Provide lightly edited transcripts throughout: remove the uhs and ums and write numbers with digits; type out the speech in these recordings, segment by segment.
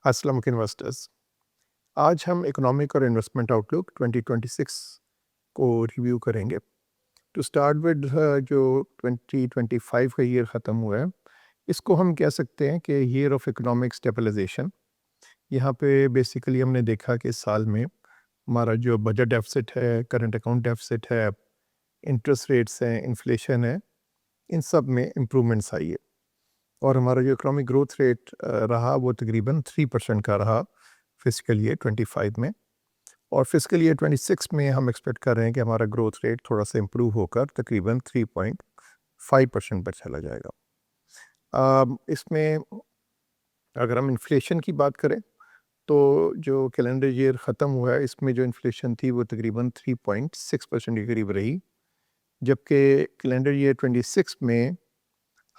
अस्सलाम वालेकुम इन्वेस्टर्स। आज हम इकोनॉमिक और इन्वेस्टमेंट आउटलुक 2026 को रिव्यू करेंगे। टू स्टार्ट विद जो 2025 का ईयर ख़त्म हुआ है, इसको हम कह सकते हैं कि ईयर ऑफ इकोनॉमिक स्टेबलाइजेशन। यहाँ पे बेसिकली हमने देखा कि इस साल में हमारा जो बजट डेफिसिट है, करंट अकाउंट डेफिसिट है, इंटरेस्ट रेट्स हैं, इन्फ्लेशन है, इन सब में इम्प्रूवमेंट्स आई है। और हमारा जो इकोनॉमिक ग्रोथ रेट रहा वो तकरीबन 3% का रहा फिजिकल ईयर 25 में। और फिजिकल ईयर 26 में हम एक्सपेक्ट कर रहे हैं कि हमारा ग्रोथ रेट थोड़ा सा इम्प्रूव होकर तकरीबन 3.5% पर चला जाएगा। इसमें अगर हम इन्फ्लेशन की बात करें तो जो कैलेंडर ईयर ख़त्म हुआ है इसमें जो इन्फ्लेशन थी वो तकरीबन 3.6% के करीब रही, जबकि कैलेंडर ईयर 26 में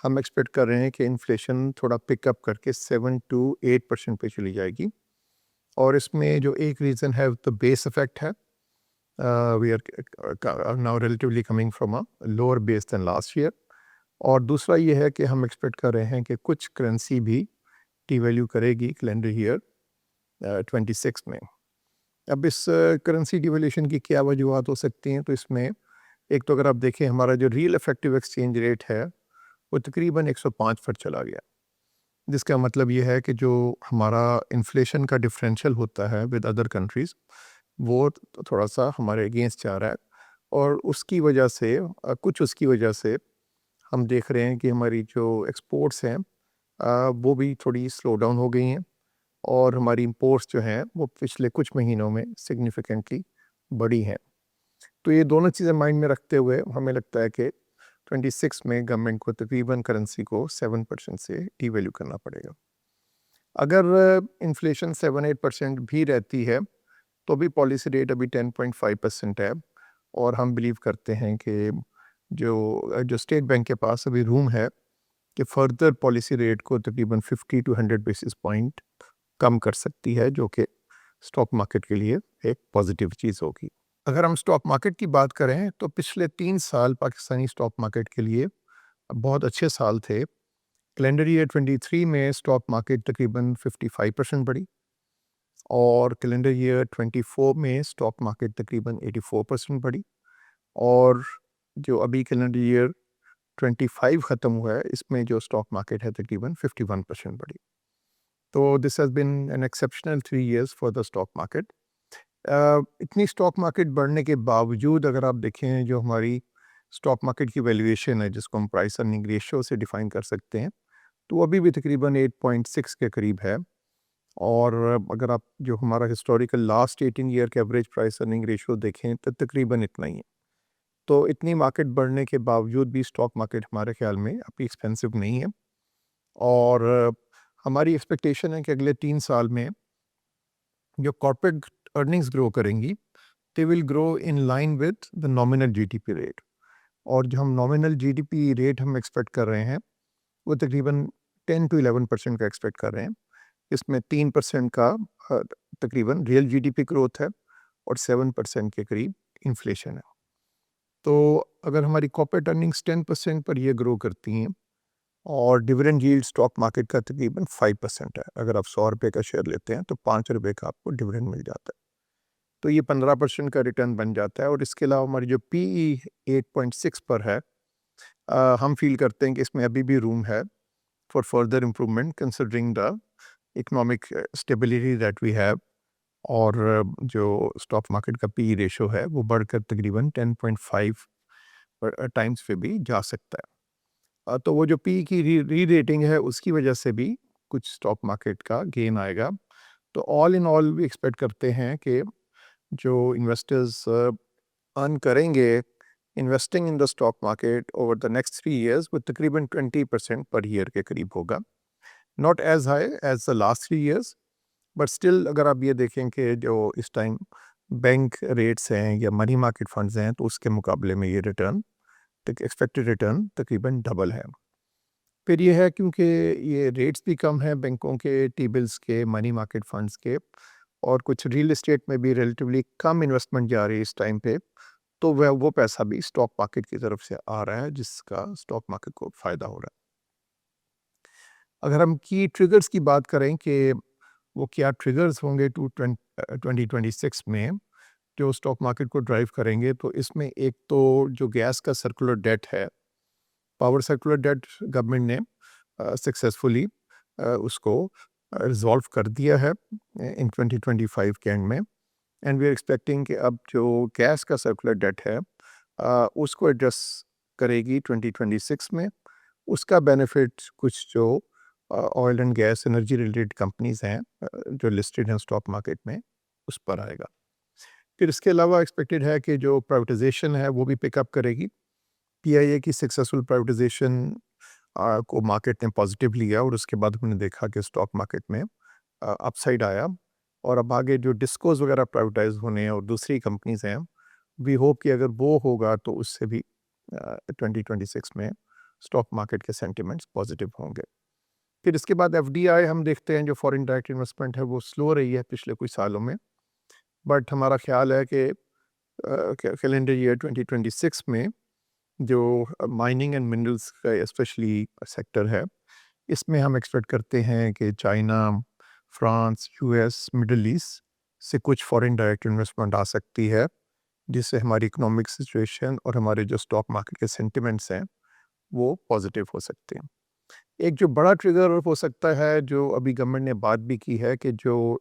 हम एक्सपेक्ट कर रहे हैं कि इन्फ्लेशन थोड़ा पिकअप करके 7 to 8% पे चली जाएगी। और इसमें जो एक रीज़न है तो बेस इफ़ेक्ट है। We are now relatively coming from a lower base than last year. और दूसरा ये है कि हम एक्सपेक्ट कर रहे हैं कि कुछ करेंसी भी डिवैल्यू करेगी कैलेंडर ईयर 26 में। अब इस करेंसी डिवैल्यूएशन की क्या वजूहत हो सकती हैं, तो इसमें एक तो अगर आप देखें हमारा जो रियल इफेक्टिव एक्सचेंज रेट है वो तकरीबन 105 पर चला गया, जिसका मतलब ये है कि जो हमारा इन्फ्लेशन का डिफरेंशियल होता है विद अदर कंट्रीज़ वो थोड़ा सा हमारे अगेंस्ट जा रहा है। और उसकी वजह से कुछ उसकी वजह से हम देख रहे हैं कि हमारी जो एक्सपोर्ट्स हैं वो भी थोड़ी स्लो डाउन हो गई हैं। और हमारी इंपोर्ट्स जो हैं वो पिछले कुछ महीनों में सिग्निफिकेंटली बढ़ी हैं। तो ये दोनों चीज़ें माइंड में रखते हुए हमें लगता है कि 26 में गवर्नमेंट को तकरीबन करेंसी को 7% से डिवैल्यू करना पड़ेगा। अगर इन्फ्लेशन 7-8% भी रहती है तो भी पॉलिसी रेट अभी 10.5% है। और हम बिलीव करते हैं कि जो स्टेट बैंक के पास अभी रूम है कि फर्दर पॉलिसी रेट को तकरीबन 50 to 100 बेसिस पॉइंट कम कर सकती है, जो कि स्टॉक मार्केट के लिए एक पॉजिटिव चीज़ होगी। अगर हम स्टॉक मार्केट की बात करें तो पिछले 3 साल पाकिस्तानी स्टॉक मार्केट के लिए बहुत अच्छे साल थे। कैलेंडर ईयर 23 में स्टॉक मार्केट तकरीबन 55% बढ़ी और कैलेंडर ईयर 24 में स्टॉक मार्केट तकरीबन 84% बढ़ी। और जो अभी कैलेंडर ईयर 25 ख़त्म हुआ है इसमें जो स्टॉक मार्केट है तकरीबन 51% बढ़ी। तो this has been an exceptional 3 years for the stock market. इतनी स्टॉक मार्केट बढ़ने के बावजूद अगर आप देखें जो हमारी स्टॉक मार्केट की वैल्यूएशन है, जिसको हम प्राइस अर्निंग रेशियो से डिफाइन कर सकते हैं, तो अभी भी तकरीबन 8.6 के करीब है। और अगर आप जो हमारा हिस्टोरिकल लास्ट 18 ईयर के एवरेज प्राइस अर्निंग रेशियो देखें तो तकरीबन इतना ही है। तो इतनी मार्केट बढ़ने के बावजूद भी स्टॉक मार्केट हमारे ख्याल में अभी एक्सपेंसिव नहीं है। और हमारी एक्सपेक्टेशन है कि अगले 3 साल में जो कॉर्पोरेट अर्निंग्स ग्रो करेंगी they will grow in line with the nominal GDP rate. और जो हम नॉमिनल जीडीपी रेट हम एक्सपेक्ट कर रहे हैं वो तकरीबन 10 to 11% का एक्सपेक्ट कर रहे हैं। इसमें 3% का तकरीबन रियल जीडीपी ग्रोथ है और 7% के करीब इन्फ्लेशन है। तो अगर हमारी कॉर्पोरेट अर्निंग्स 10% पर ये ग्रो करती हैं और डिविडेंड यील्ड स्टॉक मार्केट का तकरीबन 5% है, अगर आप 100 रुपये का शेयर लेते हैं तो 5 रुपये का आपको डिविडेंड मिल जाता है, तो ये 15% का रिटर्न बन जाता है। और इसके अलावा हमारी जो पीई 8.6 पर है, हम फील करते हैं कि इसमें अभी भी रूम है for further improvement considering the economic stability that we have. और जो स्टॉक मार्केट का पीई रेशो है वो बढ़कर तकरीबन 10.5 टाइम्स पे भी जा सकता है। तो वो जो पी की री रेटिंग है उसकी वजह से भी कुछ स्टॉक मार्केट का गेन आएगा। तो ऑल इन ऑल भी एक्सपेक्ट करते हैं कि जो इन्वेस्टर्स अर्न करेंगे investing in the stock market over the next 3 years वो तकरीबन 20% पर ईयर के करीब होगा। Not as high as the last 3 years, but still अगर आप ये देखें कि जो इस टाइम बैंक रेट्स हैं या मनी मार्केट फंड्स हैं तो उसके मुकाबले में ये रिटर्न एक्सपेक्टेड रिटर्न तकरीबन डबल है। फिर ये है क्योंकि ये रेट्स भी कम हैं बैंकों के, टी बिल्स के, मनी मार्केट फंड्स के, और कुछ रियल एस्टेट में भी रिलेटिवली कम इन्वेस्टमेंट जा रही है इस टाइम पे, तो वह वो पैसा भी स्टॉक मार्केट की तरफ से आ रहा है जिसका स्टॉक मार्केट को फ़ायदा हो रहा है। अगर हम की ट्रिगर्स की बात करें कि वो क्या ट्रिगर्स होंगे 2026 में जो स्टॉक मार्केट को ड्राइव करेंगे। तो इसमें एक तो जो गैस का सर्कुलर डेट है, पावर सर्कुलर डेट गवर्नमेंट ने सक्सेसफुली उसको रिजॉल्व कर दिया है इन 2025 के एंड में। एंड वी आर एक्सपेक्टिंग कि अब जो गैस का सर्कुलर डेट है उसको एड्रेस करेगी 2026 में। उसका बेनिफिट कुछ जो oil and gas energy related companies हैं जो लिस्टेड हैं स्टॉक मार्केट में, उस पर आएगा। फिर इसके अलावा एक्सपेक्टेड है कि जो प्राइवेटाइजेशन है वो भी पिकअप करेगी। पीआईए की सक्सेसफुल प्राइवेटाइजेशन को मार्केट ने पॉजिटिव लिया और उसके बाद हमने देखा कि स्टॉक मार्केट में अपसाइड आया। और अब आगे जो डिस्कोज वगैरह प्राइवेटाइज होने हैं और दूसरी कंपनीज हैं, वी होप कि अगर वो होगा तो उससे भी 2026 में स्टॉक मार्केट के सेंटिमेंट्स पॉजिटिव होंगे। फिर इसके बाद एफडीआई हम देखते हैं, जो फॉरेन डायरेक्ट इन्वेस्टमेंट है वो स्लो रही है पिछले कुछ सालों में, बट हमारा ख्याल है कि कैलेंडर ईयर 2026 में जो माइनिंग एंड मिनरल्स का स्पेशली सेक्टर है, इसमें हम एक्सपेक्ट करते हैं कि China, France, US, middle east से कुछ फॉरेन डायरेक्ट इन्वेस्टमेंट आ सकती है, जिससे हमारी इकोनॉमिक सिचुएशन और हमारे जो स्टॉक मार्केट के सेंटिमेंट्स हैं वो पॉजिटिव हो सकते हैं। एक जो बड़ा ट्रिगर हो सकता है, जो अभी गवर्नमेंट ने बात भी की है, कि जो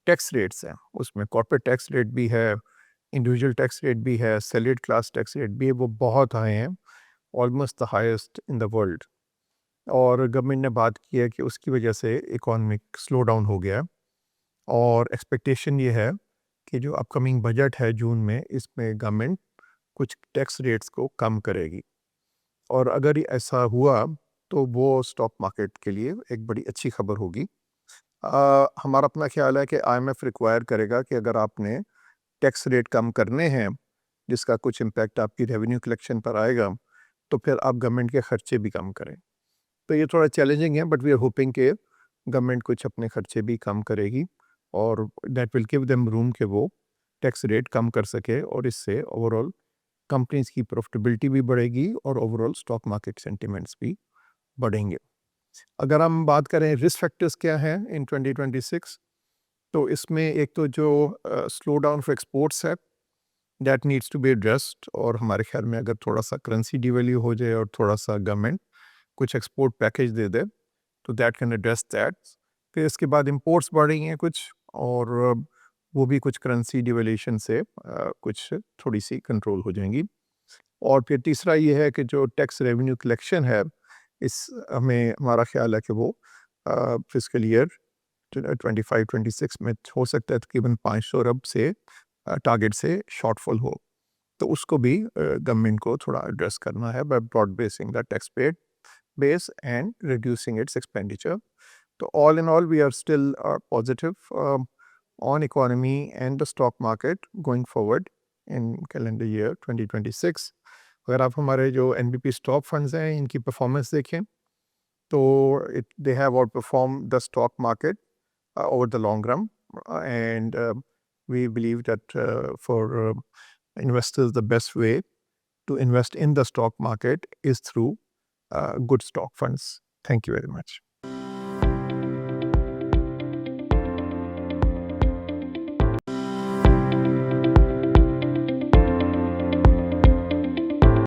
टैक्स रेट्स हैं उसमें कॉर्पोरेट टैक्स रेट भी है, इंडिविजुअल टैक्स रेट भी है, सैलरीड क्लास टैक्स रेट भी है, वो बहुत हाई हैं, almost the highest in the world. और गवर्नमेंट ने बात की है कि उसकी वजह से इकोनॉमिक स्लो डाउन हो गया, और एक्सपेक्टेशन ये है कि जो अपकमिंग बजट है जून में, इसमें गवर्नमेंट कुछ टैक्स रेट्स को कम करेगी। और अगर ये ऐसा हुआ तो वो स्टॉक मार्केट के लिए एक बड़ी अच्छी खबर होगी। हमारा अपना ख्याल है कि आईएमएफ रिक्वायर करेगा कि अगर आपने टैक्स रेट कम करने हैं, जिसका कुछ इम्पैक्ट आपकी रेवेन्यू कलेक्शन पर आएगा, तो फिर आप गवर्नमेंट के खर्चे भी कम करें। तो ये थोड़ा चैलेंजिंग है, बट वी आर होपिंग कि गवर्नमेंट कुछ अपने खर्चे भी कम करेगी, और that will give them room कि वो टैक्स रेट कम कर सके, और इससे ओवरऑल कंपनीज की प्रॉफिटेबिलिटी भी बढ़ेगी और ओवरऑल स्टॉक मार्केट सेंटिमेंट्स भी बढ़ेंगे। अगर हम बात करें रिस्क फैक्टर्स क्या हैं इन 2026, तो इसमें एक तो जो स्लो डाउन फॉर एक्सपोर्ट्स है, that needs to be addressed. और हमारे ख्याल में अगर थोड़ा सा करेंसी डिवैल्यू हो जाए और थोड़ा सा गवर्नमेंट कुछ एक्सपोर्ट पैकेज दे दे, तो दैट कैन एड्रेस दैट। फिर इसके बाद इंपोर्ट्स बढ़ रही हैं कुछ, और वो भी कुछ करेंसी डिवैल्यूएशन से कुछ थोड़ी सी कंट्रोल हो जाएंगी। और फिर तीसरा ये है कि जो टैक्स रेवेन्यू कलेक्शन है, इस हमें हमारा ख्याल है कि वो फिस्कल ईयर 25-26 में हो सकता है तकरीबन 500 अरब से टारगेट से शॉर्टफॉल हो। तो उसको भी गवर्नमेंट को थोड़ा एड्रेस करना है by broad basing the tax paid base and reducing its expenditure. So all in all, we are still positive on economy and the stock market going forward in calendar year 2026. अगर आप हमारे जो NBP stock funds हैं इनकी performance देखें, तो they have outperformed the stock market over the long run, and we believe that for investors the best way to invest in the stock market is through good stock funds. Thank you very much.